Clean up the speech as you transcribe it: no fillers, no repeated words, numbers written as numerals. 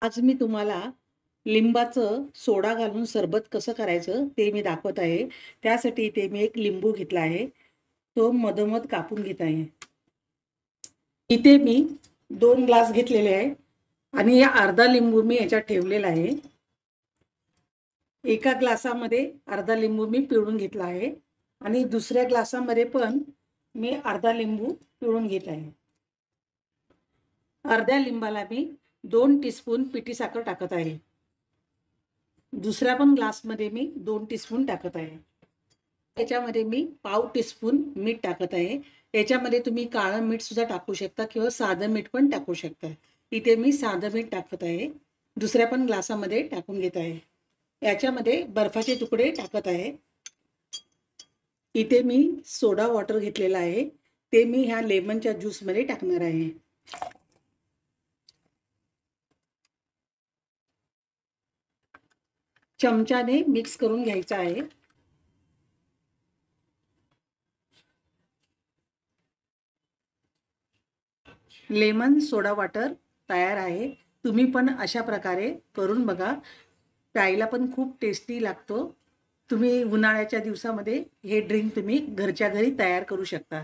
आज मी तुम्हाला लिंबाचं सोडा घालून सरबत कसं करायचं ते मी दाखवत आहे. त्यासाठी इथे मी एक लिंबू घेतला आहे. तो मधोमध कापून घेत आहे. इथे मी 2 ग्लास घेतलेले आहे आणि अर्धा लिंबू मी याच्यात ठेवलेला आहे. एका ग्लासामध्ये अर्धा लिंबू मी पिळून घेतला आहे आणि दुसऱ्या ग्लासामध्ये पण मी अर्धा लिंबू पिळून घेत आहे. अर्ध्या लिंबाला मी 2 टीस्पून पिठी साखर टाकत आहे. दुसऱ्या पण ग्लासमध्ये मी 2 टीस्पून टाकत आहे. याच्यामध्ये मी पाव टीस्पून मीठ टाकत आहे. याच्यामध्ये तुम्ही काळं मीठ सुद्धा टाकू शकता किंवा साधं मीठ पण टाकू शकता. इथे मी साधं मीठ टाकत आहे. दुसऱ्या पण ग्लासामध्ये टाकून घेत आहे. याच्यामध्ये बर्फाचे तुकडे टाकत आहे. इथे मी सोडा वॉटर घेतलेला आहे. ते मी ह्या लेमनच्या ज्यूसमध्ये टाकणार आहे. चमच्याने मिक्स करून घ्यायचा आहे. लेमन सोडा वॉटर तयार आहे. तुम्ही पण अशा प्रकारे करून बघा. प्यायला पण खूप टेस्टी लागतो. तुम्ही उन्हाळ्याच्या दिवसामध्ये हे ड्रिंक तुम्ही घरच्या घरी तयार करू शकता.